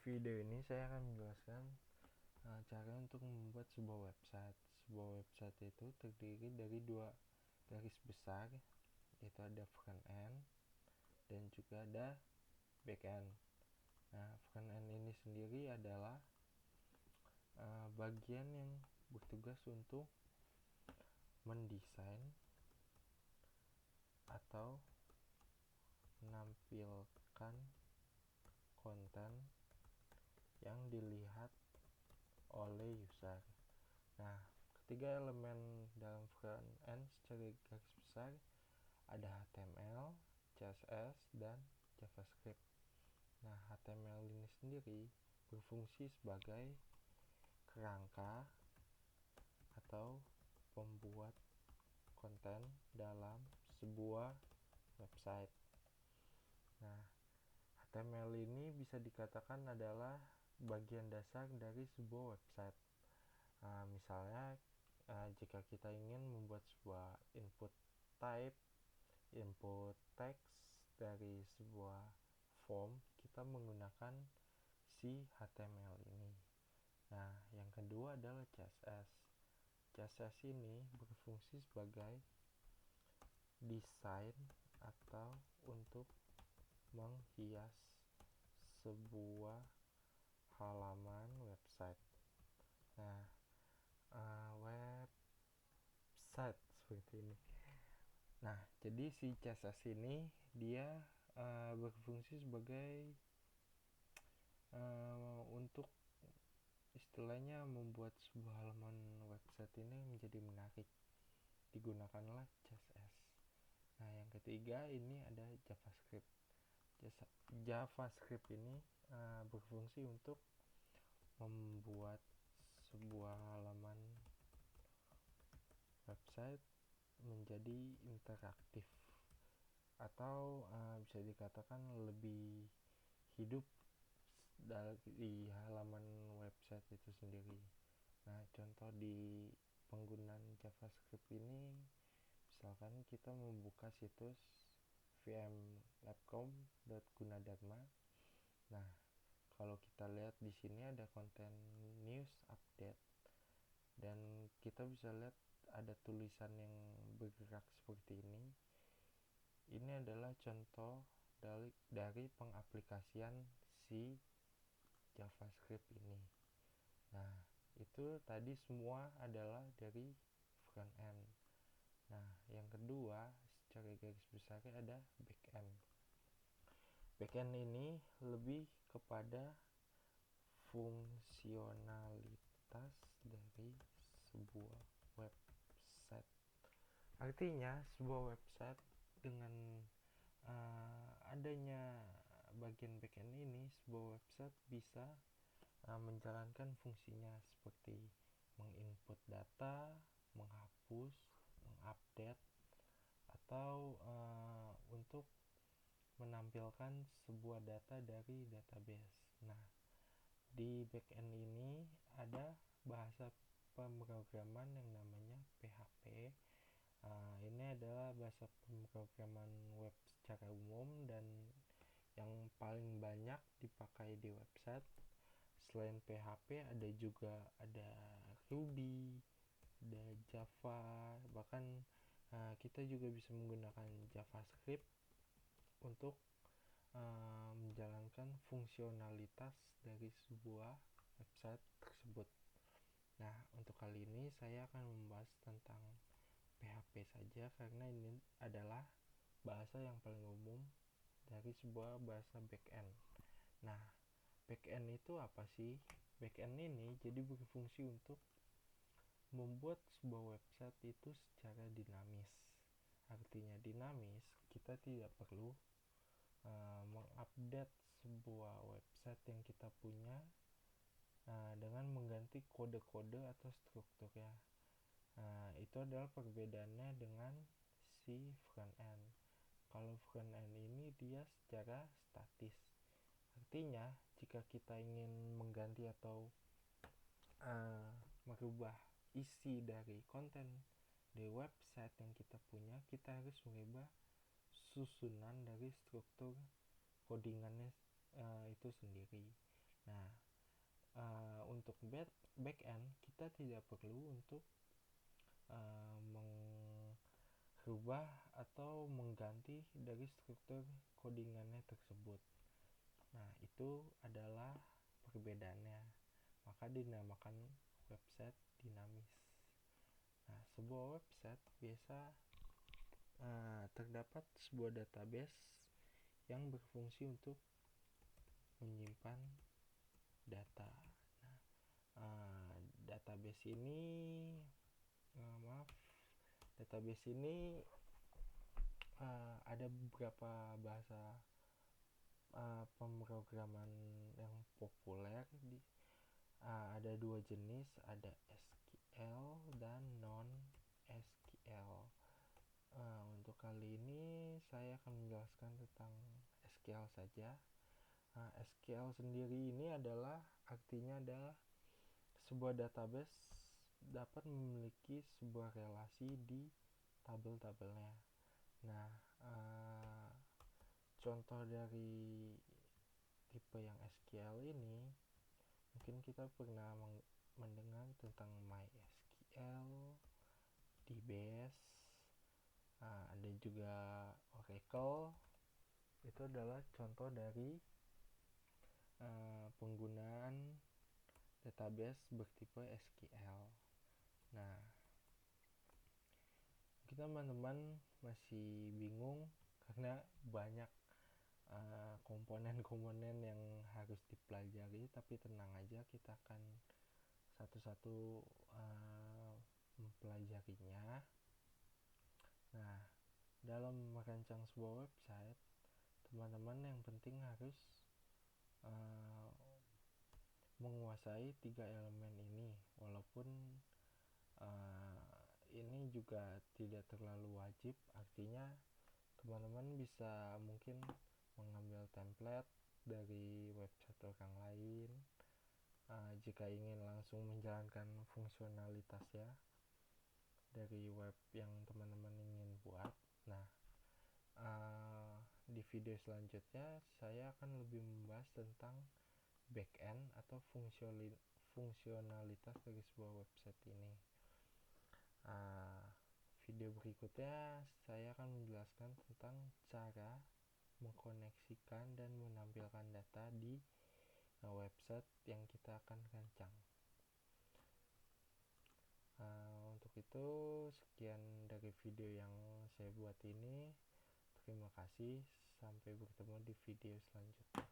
video ini saya akan menjelaskan cara untuk membuat sebuah website. Sebuah website itu terdiri dari dua garis besar, yaitu ada front end dan juga ada back end. Nah, front end ini sendiri adalah bagian yang bertugas untuk mendesain atau menampilkan konten yang dilihat oleh user. Nah, ketiga elemen dalam front end secara garis besar ada HTML, CSS, dan JavaScript. Nah, HTML ini sendiri berfungsi sebagai kerangka atau pembuat konten dalam sebuah website. Nah, HTML ini bisa dikatakan adalah bagian dasar dari sebuah website. Misalnya jika kita ingin membuat sebuah input type, input text dari sebuah form, kita menggunakan si HTML ini. Nah, yang kedua adalah CSS. CSS ini berfungsi sebagai desain atau untuk menghias sebuah halaman website. Nah, website seperti ini. Nah, jadi si CSS ini dia berfungsi sebagai untuk istilahnya membuat sebuah halaman website ini menjadi menarik. Digunakanlah CSS. Nah, yang ketiga ini ada JavaScript. JavaScript ini berfungsi untuk membuat sebuah halaman website menjadi interaktif atau bisa dikatakan lebih hidup dari halaman website itu sendiri. Nah, contoh di penggunaan JavaScript ini, misalkan kita membuka situs vmlabcom.gunadarma. Nah, kalau kita lihat di sini ada konten news update dan kita bisa lihat ada tulisan yang bergerak seperti ini. Ini adalah contoh dari pengaplikasian si JavaScript ini. Nah, itu tadi semua adalah dari front end. Nah, yang kedua secara garis besarnya ada back end. Back end ini lebih kepada fungsionalitas dari sebuah website. Artinya sebuah website dengan adanya bagian backend ini, sebuah website bisa menjalankan fungsinya seperti menginput data, menghapus, mengupdate, atau untuk menampilkan sebuah data dari database. Nah, di backend ini ada bahasa pemrograman yang namanya PHP. Ini adalah bahasa pemrograman web secara umum dan yang paling banyak dipakai di website. Selain PHP ada juga Ruby, ada Java, bahkan kita juga bisa menggunakan JavaScript untuk menjalankan fungsionalitas dari sebuah website tersebut. Nah, untuk kali ini saya akan membahas tentang PHP saja karena ini adalah bahasa yang paling umum dari sebuah bahasa backend. Nah, backend itu apa sih? Backend ini jadi berfungsi untuk membuat sebuah website itu secara dinamis. Artinya dinamis, kita tidak perlu mengupdate sebuah website yang kita punya dengan mengganti kode-kode atau strukturnya. Itu adalah perbedaannya dengan si front end. Kalau front end ini dia secara statis. Artinya jika kita ingin mengganti atau merubah isi dari konten di website yang kita punya, kita harus mengubah susunan dari struktur codingannya itu sendiri. Nah, untuk back end kita tidak perlu untuk mengubah atau mengganti dari struktur codingannya tersebut. Nah, itu adalah perbedaannya. Maka dinamakan website dinamis. Nah, sebuah website biasa terdapat sebuah database yang berfungsi untuk menyimpan data. Nah, database ini ada beberapa bahasa pemrograman yang populer ada dua jenis, ada SQL dan non SQL. Untuk kali ini saya akan menjelaskan tentang SQL saja. SQL sendiri ini artinya adalah sebuah database dapat memiliki sebuah relasi di tabel-tabelnya. Nah, contoh dari tipe yang SQL ini mungkin kita pernah mendengar tentang MySQL, DBase, ada juga Oracle. Itu adalah contoh dari penggunaan database bertipe SQL. Nah, kita teman-teman masih bingung karena banyak komponen-komponen yang harus dipelajari, tapi tenang aja, kita akan satu-satu mempelajarinya. Nah, dalam merancang sebuah website, teman-teman yang penting harus menguasai 3 elemen ini, walaupun ini juga tidak terlalu wajib. Artinya teman-teman bisa mungkin mengambil template dari website orang lain jika ingin langsung menjalankan fungsionalitasnya dari web yang teman-teman ingin buat. Nah, di video selanjutnya saya akan lebih membahas tentang backend atau fungsionalitas dari sebuah website ini. Video berikutnya saya akan menjelaskan tentang cara mengkoneksikan dan menampilkan data di website yang kita akan rancang. Untuk itu sekian dari video yang saya buat ini. Terima kasih, sampai bertemu di video selanjutnya.